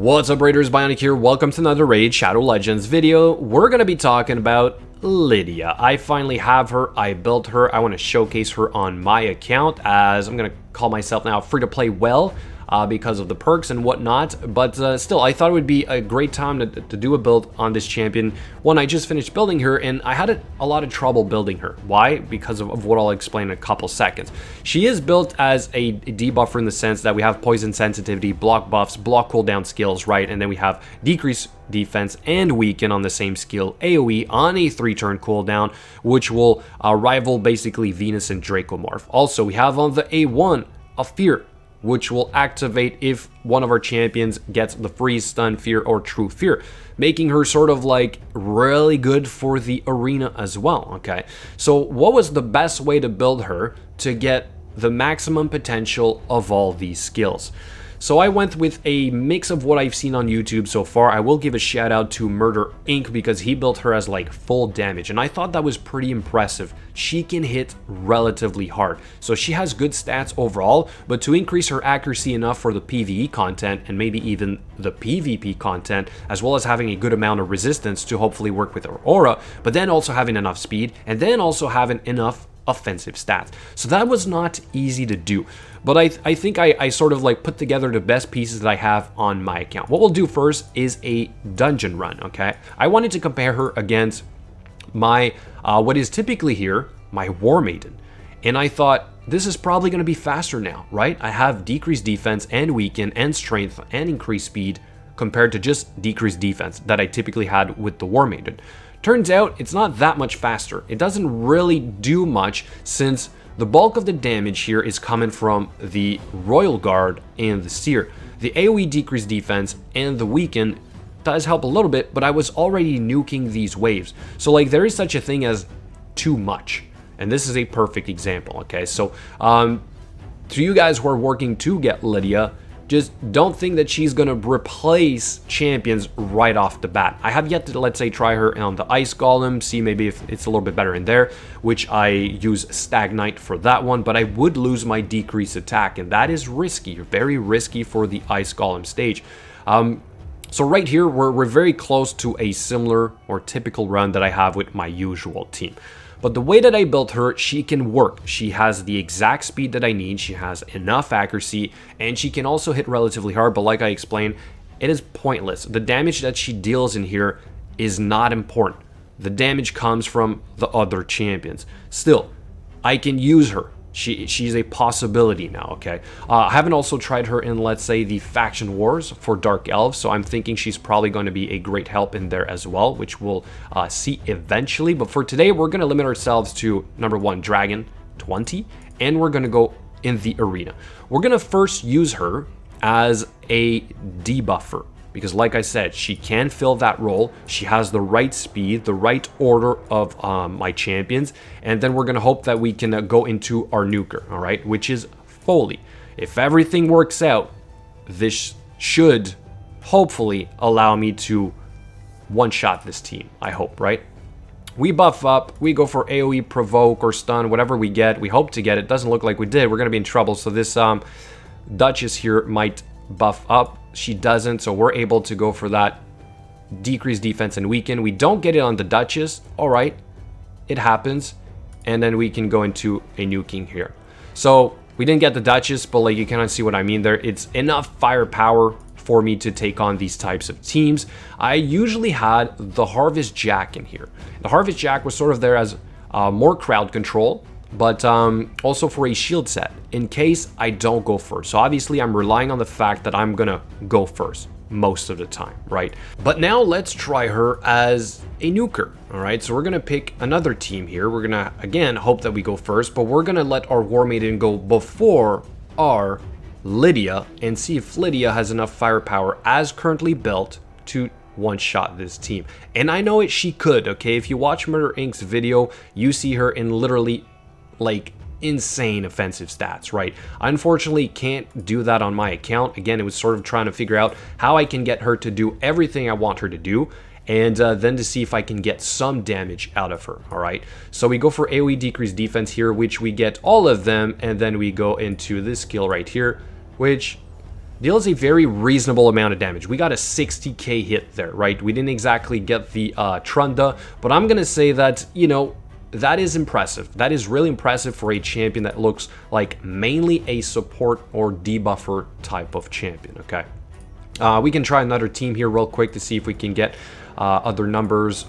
What's up, Raiders? Bionic here. Welcome to another Raid Shadow Legends video. We're going to be talking about Lydia. I finally have her. I built her. I want to showcase her on my account, as I'm going to call myself now free to play well because of the perks and whatnot. But still, I thought it would be a great time to do a build on this champion. One, I just finished building her, and I had a lot of trouble building her. Why? Because of what I'll explain in a couple seconds. She is built as a debuffer in the sense that we have poison sensitivity, block buffs, block cooldown skills, right? And then we have decrease defense and weaken on the same skill, AoE on a 3-turn cooldown, which will rival basically Venus and Dracomorph. Also, we have on the A1 a fear, which will activate if one of our champions gets the freeze, stun, fear, or true fear, making her sort of like really good for the arena as well, okay? So what was the best way to build her to get the maximum potential of all these skills? So I went with a mix of what I've seen on YouTube so far. I will give a shout out to Murder Inc. because he built her as like full damage, and I thought that was pretty impressive. She can hit relatively hard, so she has good stats overall, but to increase her accuracy enough for the PvE content and maybe even the PvP content, as well as having a good amount of resistance to hopefully work with her aura, but then also having enough speed, and then also having enough offensive stats. So that was not easy to do, but I think I sort of like put together the best pieces that I have on my account. What we'll do first is a dungeon run, okay? I wanted to compare her against my what is typically here my War Maiden, and I thought this is probably going to be faster now, right? I have decreased defense and weaken and strength and increased speed compared to just decreased defense that I typically had with the War Maiden. Turns out it's not that much faster. It doesn't really do much since the bulk of the damage here is coming from the Royal Guard and the Seer. The AoE decreased defense and the weaken does help a little bit, but I was already nuking these waves. So like there is such a thing as too much. And this is a perfect example, okay? So to you guys who are working to get Lydia, just don't think that she's going to replace champions right off the bat. I have yet to, let's say, try her on the Ice Golem, see maybe if it's a little bit better in there, which I use Stagnite for that one, but I would lose my decrease attack, and that is risky, very risky for the Ice Golem stage. So right here, we're very close to a similar or typical run that I have with my usual team. But the way that I built her, she can work. She has the exact speed that I need. She has enough accuracy, and she can also hit relatively hard. But like I explained, it is pointless. The damage that she deals in here is not important. The damage comes from the other champions. Still, I can use her. She's a possibility now, okay? I haven't also tried her in, let's say, the Faction Wars for Dark Elves, so I'm thinking she's probably going to be a great help in there as well, which we'll see eventually. But for today, we're going to limit ourselves to, number 1, Dragon 20, and we're going to go in the arena. We're going to first use her as a debuffer, because like I said, she can fill that role. She has the right speed, the right order of my champions, and then we're going to hope that we can go into our NUKER, all right, which is Foley. If everything works out, this should hopefully allow me to one-shot this team, I hope, right? We buff up, we go for AoE, provoke, or stun, whatever we get. We hope to get it. Doesn't look like we did. We're going to be in trouble, so this Duchess here might buff up. She doesn't, so we're able to go for that decreased defense and weaken. We don't get it on the Duchess. All right, it happens. And then we can go into a nuking here. So we didn't get the Duchess, but like you cannot see what I mean there. It's enough firepower for me to take on these types of teams. I usually had the Harvest Jack in here. The Harvest Jack was sort of there as more crowd control, but also for a shield set in case I don't go first. So obviously I'm relying on the fact that I'm gonna go first most of the time, right? But now let's try her as a NUKER, all right? So we're gonna pick another team here. We're gonna, again, hope that we go first, but we're gonna let our War Maiden go before our Lydia and see if Lydia has enough firepower as currently built to one-shot this team. And I know she could, okay? If you watch Murder Inc.'s video, you see her in literally like insane offensive stats, right? I unfortunately can't do that on my account. Again, it was sort of trying to figure out how I can get her to do everything I want her to do, and then to see if I can get some damage out of her, all right? So we go for AoE decreased defense here, which we get all of them, and then we go into this skill right here, which deals a very reasonable amount of damage. We got a 60k hit there, right? We didn't exactly get the Trunda, but I'm gonna say that, you know, that is impressive. That is really impressive for a champion that looks like mainly a support or debuffer type of champion, okay? We can try another team here real quick to see if we can get other numbers.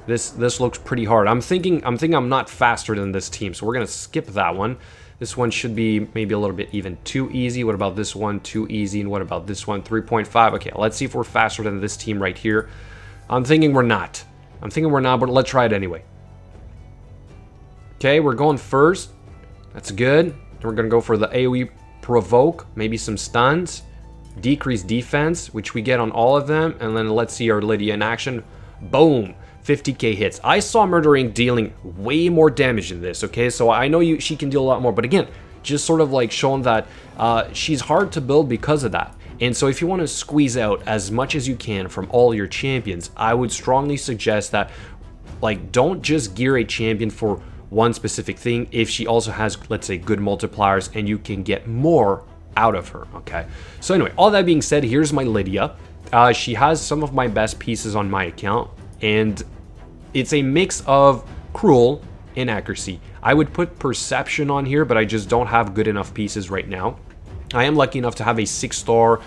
This looks pretty hard. I'm thinking I'm not faster than this team, so we're gonna skip that one. This one should be maybe a little bit even too easy. What about this one? Too easy. And what about this one? 3.5. Okay, let's see if we're faster than this team right here. I'm thinking we're not. But let's try it anyway. Okay, we're going first. That's good. We're going to go for the AoE provoke, maybe some stuns, decrease defense, which we get on all of them. And then let's see our Lydia in action. Boom. 50k hits. I saw Murder Inc. dealing way more damage than this, okay? So I know she can deal a lot more. But again, just sort of like showing that she's hard to build because of that. And so if you want to squeeze out as much as you can from all your champions, I would strongly suggest that, like, don't just gear a champion for one specific thing if she also has, let's say, good multipliers and you can get more out of her, okay? So anyway, all that being said, here's my Lydia. She has some of my best pieces on my account, and it's a mix of cruel and accuracy. I would put perception on here, but I just don't have good enough pieces right now. I am lucky enough to have a 6-star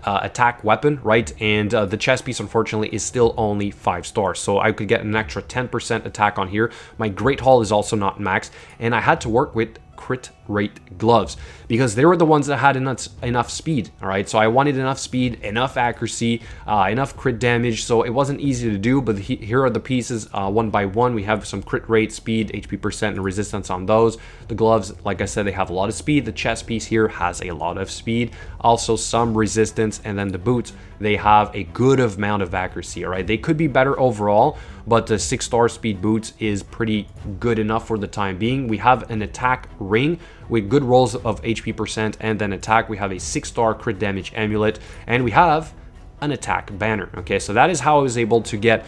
attack weapon, right? And the chest piece, unfortunately, is still only 5 stars, so I could get an extra 10% attack on here. My Great Hall is also not maxed, and I had to work with crit rate gloves because they were the ones that had enough speed. All right, so I wanted enough speed, enough accuracy, enough crit damage, so it wasn't easy to do. But here are the pieces one by one. We have some crit rate, speed, HP percent, and resistance on those. The gloves, like I said, they have a lot of speed. The chest piece here has a lot of speed, also some resistance, and then the boots, they have a good amount of accuracy. All right, they could be better overall, but the 6-star speed boots is pretty good enough for the time being. We have an attack ring with good rolls of HP percent and then attack. We have a 6-star crit damage amulet, and we have an attack banner. Okay, so that is how I was able to get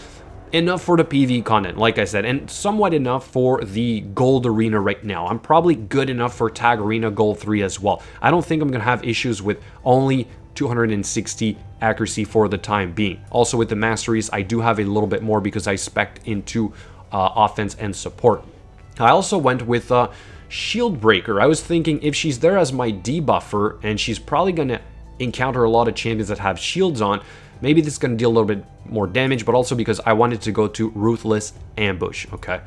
enough for the PvE content, like I said, and somewhat enough for the gold arena right now. I'm probably good enough for tag arena gold 3 as well. I don't think I'm gonna have issues with only 260 accuracy for the time being. Also with the masteries, I do have a little bit more because I spec'd into offense and support. I also went with Shield Breaker. I was thinking if she's there as my debuffer and she's probably gonna encounter a lot of champions that have shields on, maybe this is going to deal a little bit more damage, but also because I wanted to go to Ruthless Ambush, okay?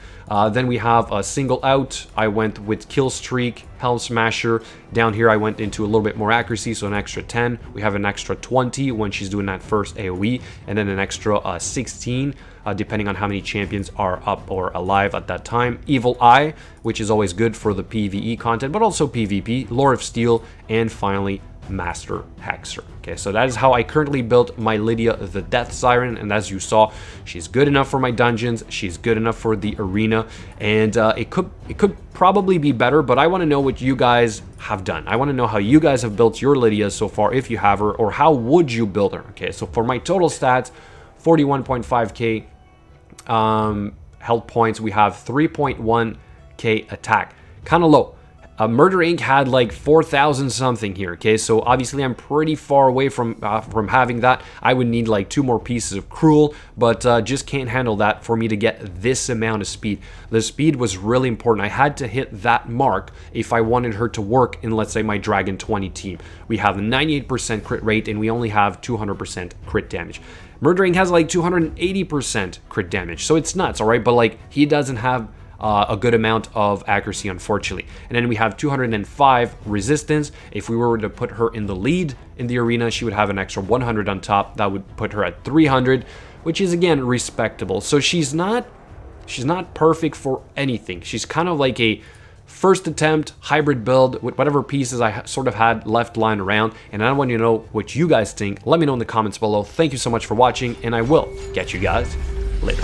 Then we have a Single Out. I went with Kill Streak, Helm Smasher. Down here, I went into a little bit more accuracy, so an extra 10. We have an extra 20 when she's doing that first AoE, and then an extra 16, depending on how many champions are up or alive at that time. Evil Eye, which is always good for the PvE content, but also PvP. Lord of Steel, and finally, Master Hexer. Okay, so that is how I currently built my Lydia the Death Siren, and as you saw, she's good enough for my dungeons, she's good enough for the arena, and it could probably be better, but I want to know what you guys have done. I want to know how you guys have built your Lydia so far, if you have her, or how would you build her. Okay, so for my total stats, 41.5k health points, we have 3.1k attack, kind of low. Murder Inc. had like 4,000 something here, okay? So obviously I'm pretty far away from having that. I would need like 2 more pieces of Cruel, but just can't handle that for me to get this amount of speed. The speed was really important. I had to hit that mark if I wanted her to work in, let's say, my Dragon 20 team. We have 98% crit rate and we only have 200% crit damage. Murder Inc. has like 280% crit damage, so it's nuts, all right? But like, he doesn't have a good amount of accuracy, unfortunately. And then we have 205 resistance. If we were to put her in the lead in the arena, she would have an extra 100 on top. That would put her at 300, which is again respectable. So she's not perfect for anything. She's kind of like a first attempt hybrid build with whatever pieces I sort of had left lying around. And I want you to know what you guys think. Let me know in the comments below. Thank you so much for watching, and I will catch you guys later.